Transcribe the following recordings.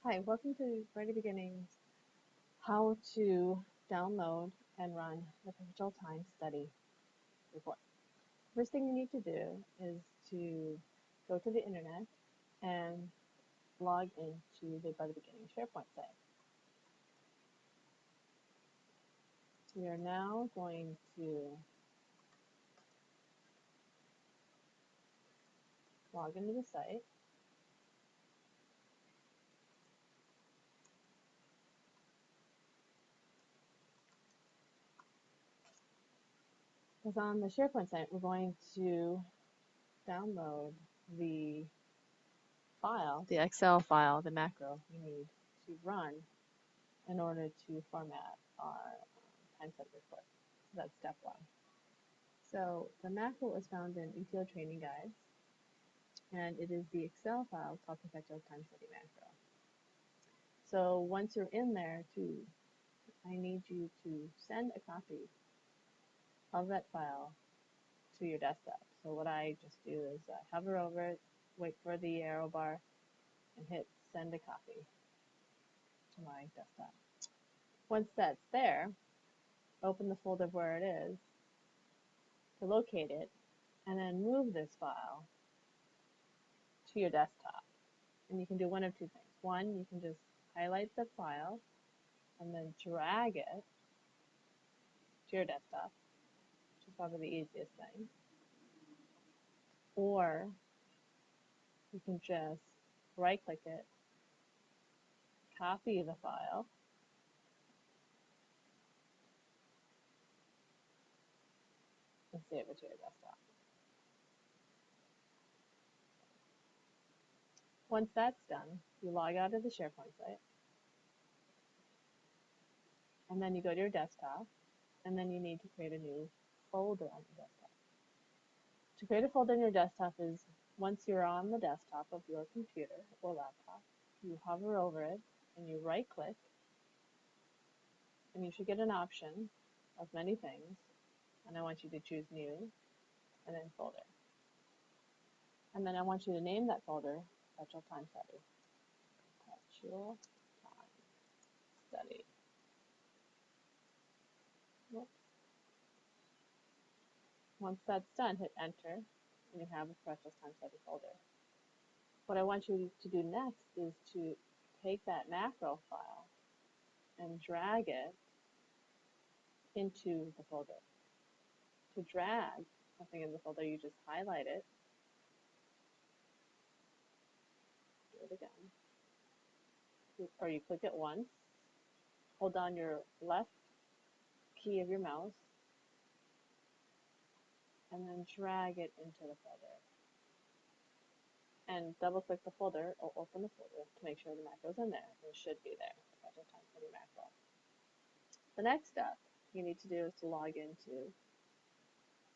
Hi, welcome to Very Beginnings, how to download and run the Perpetual Time Study report. First thing you need to do is to go to the internet and log into the Very Beginning SharePoint site. We are now going to log into the site. Because on the SharePoint site, we're going to download the file, the Excel file, the macro we need to run in order to format our time study report. So that's step one. So the macro is found in ETL training guides, and it is the Excel file called Perpetual Time Study macro. So once you're in there, I need you to send a copy of that file to your desktop. So what I just do is hover over it, wait for the arrow bar, and hit send a copy to my desktop. Once that's there, open the folder where it is to locate it, and then move this file to your desktop. And you can do one of two things. One, you can just highlight the file and then drag it to your desktop, which is probably the easiest thing. Or you can just right-click it, copy the file, and save it to your desktop. Once that's done, you log out of the SharePoint site, and then you go to your desktop, and then you need to create a new folder on your desktop. To create a folder on your desktop is once you're on the desktop of your computer or laptop, you hover over it and you right-click, and you should get an option of many things, and I want you to choose New and then Folder. And then I want you to name that folder Perpetual Time Study. Perpetual Time Study. Whoops. Once that's done, hit Enter, and you have a Perpetual Time Study folder. What I want you to do next is to take that macro file and drag it into the folder. To drag something in the folder, you just highlight it, do it again, or you click it once, hold down your left key of your mouse, and then drag it into the folder. And double click the folder or open the folder to make sure the macro is in there. It should be there, Perpetual Time Study macro. The next step you need to do is to log into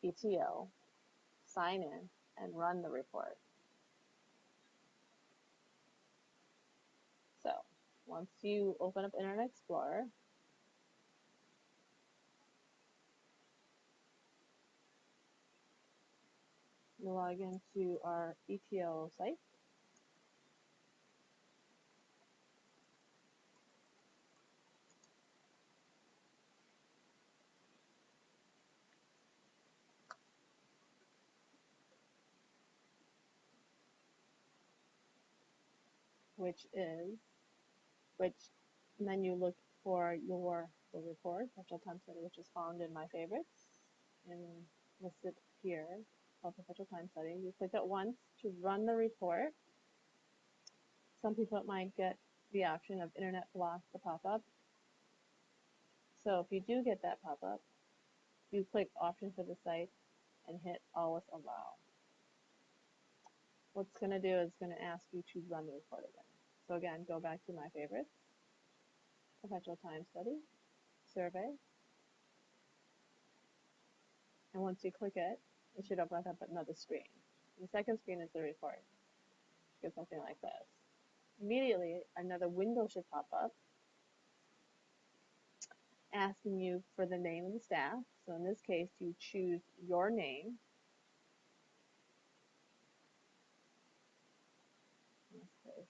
ETL, sign in, and run the report. So once you open up Internet Explorer, you log into our ETL site. And then you look for the report, Perpetual Time Study, which is found in My Favorites and listed here called Perpetual Time Study. You click it once to run the report. Some people might get the option of Internet Block to pop up. So if you do get that pop up, you click Option for the site and hit Always Allow. What's going to do is going to ask you to run the report again. So again, go back to My Favorites, Perpetual Time Study, Survey, and once you click it, it should open up another screen. The second screen is the report. Get something like this. Immediately, another window should pop up asking you for the name of the staff. So in this case, you choose your name. In this case,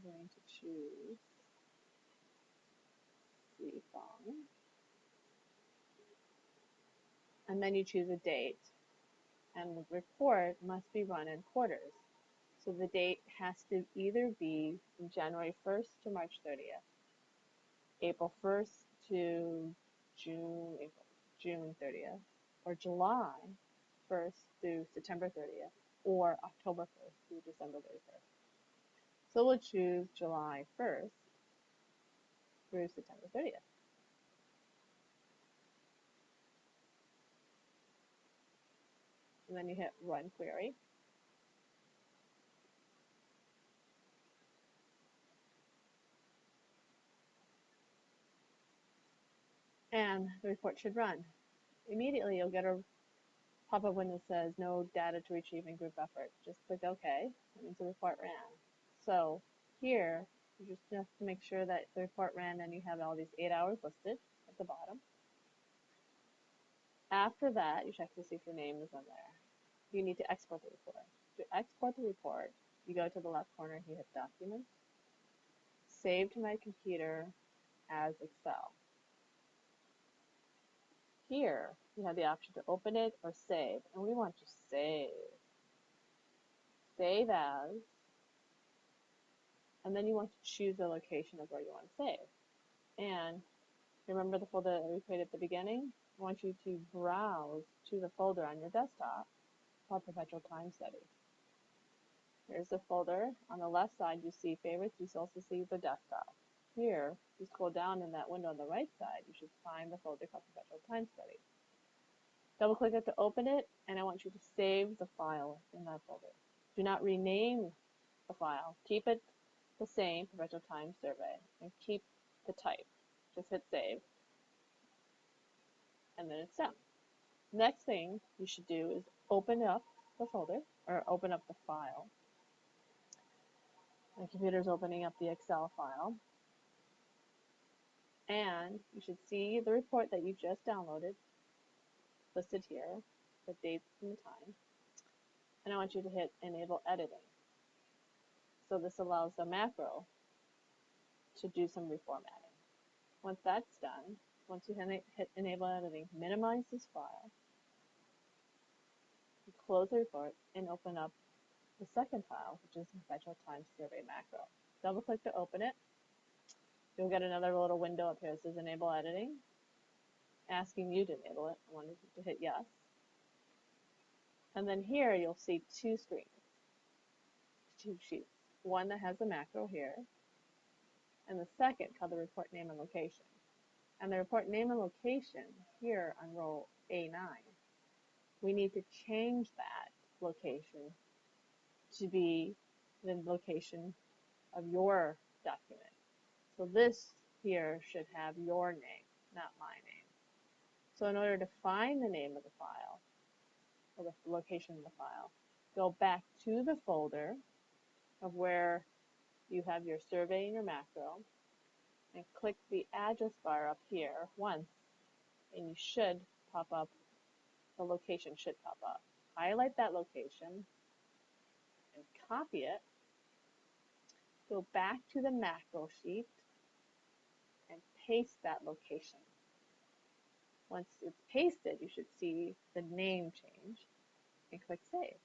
I'm going to choose Fong. And then you choose a date. And the report must be run in quarters. So the date has to either be from January 1st to March 30th, April 1st to June 30th, or July 1st through September 30th, or October 1st through December 31st. So we'll choose July 1st through September 30th. And then you hit Run Query. And the report should run. Immediately you'll get a pop-up window that says no data to retrieve in group effort. Just click OK. That means the report ran. So here, you just have to make sure that the report ran and you have all these 8 hours listed at the bottom. After that, you check to see if your name is on there. You need to export the report. To export the report, you go to the left corner, you hit Documents, Save to my computer as Excel. Here, you have the option to open it or save, and we want to save. Save as, and then you want to choose the location of where you want to save. And remember the folder that we created at the beginning? I want you to browse to the folder on your desktop called Perpetual Time Study. Here's the folder. On the left side, you see favorites. You also see the desktop. Here, you scroll down in that window on the right side, you should find the folder called Perpetual Time Study. Double click it to open it, and I want you to save the file in that folder. Do not rename the file. Keep it the same, Perpetual Time Survey, and keep the type. Just hit save, and then it's done. Next thing you should do is open up the folder, or open up the file. My computer's opening up the Excel file. And you should see the report that you just downloaded listed here, the dates and the time. And I want you to hit Enable Editing. So this allows the macro to do some reformatting. Once that's done, once you hit Enable Editing, minimize this file, close the report, and open up the second file, which is the Perpetual Time Survey macro. Double click to open it. You'll get another little window up here that says Enable Editing, asking you to enable it. I wanted you to hit yes. And then here you'll see two screens, two sheets. One that has the macro here, and the second called the report name and location. And the report name and location here on row A9, we need to change that location to be the location of your document. So this here should have your name, not my name. So in order to find the name of the file, or the location of the file, go back to the folder of where you have your survey and your macro, and click the address bar up here once, and you should pop up, the location should pop up. Highlight that location and copy it. Go back to the macro sheet and paste that location. Once it's pasted, you should see the name change and click Save.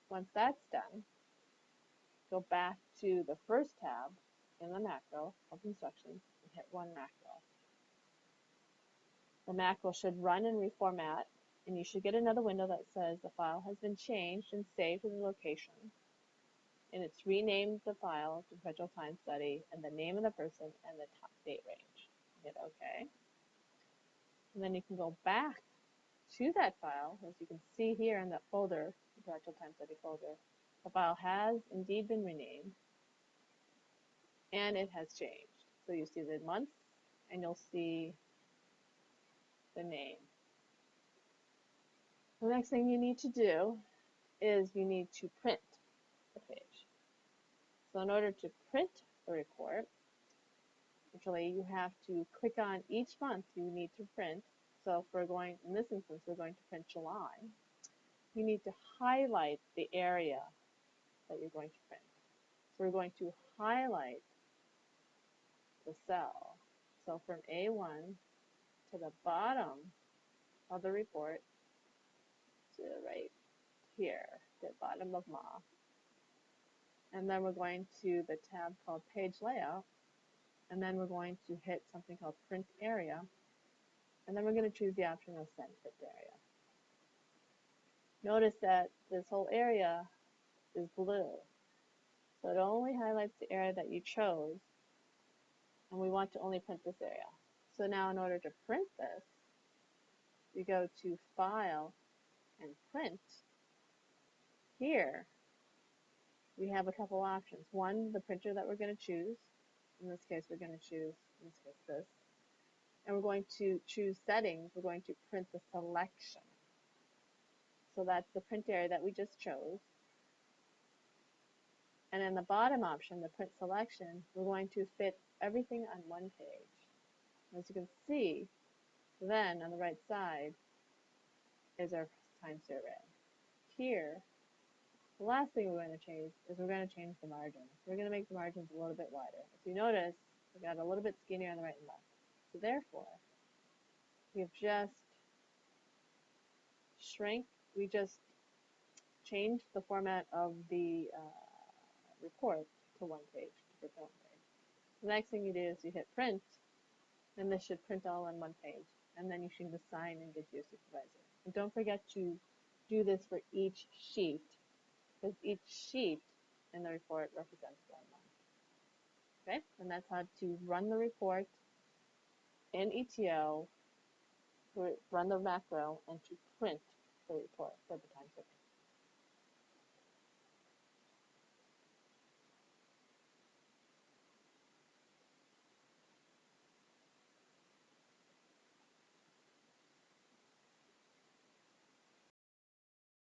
Once that's done, go back to the first tab in the macro of instructions and hit Run Macro. The macro should run and reformat, and you should get another window that says the file has been changed and saved to the location, and it's renamed the file to Perpetual Time Study and the name of the person and the date range. Hit OK. And then you can go back to that file. As you can see here in that folder, the Perpetual Time Study folder, the file has indeed been renamed, and it has changed. So you see the months, and you'll see the name. The next thing you need to do is you need to print the page. So in order to print the report, actually you have to click on each month you need to print. So if we're going, in this instance, we're going to print July, you need to highlight the area that you're going to print. So we're going to highlight the cell. So from A1 to the bottom of the report to right here, the bottom of MA. And then we're going to the tab called Page Layout, and then we're going to hit something called Print Area, and then we're going to choose the option of Send Print Area. Notice that this whole area is blue, so it only highlights the area that you chose, and we want to only print this area. So now in order to print this, we go to File and Print. Here, we have a couple options. One, the printer that we're going to choose. In this case, we're going to choose, in this case, this. And we're going to choose Settings. We're going to print the selection. So that's the print area that we just chose. And in the bottom option, the print selection, we're going to fit everything on one page. As you can see, then on the right side is our time survey. Here, the last thing we're going to change is we're going to change the margins. We're going to make the margins a little bit wider. If you notice, we got a little bit skinnier on the right and left. So therefore, we've just we just changed the format of the report to one page, to print one page. The next thing you do is you hit print, and this should print all on one page. And then you should assign and give to your supervisor. And don't forget to do this for each sheet, because each sheet in the report represents one month. Okay, and that's how to run the report in ETL, to run the macro, and to print the report for the time survey.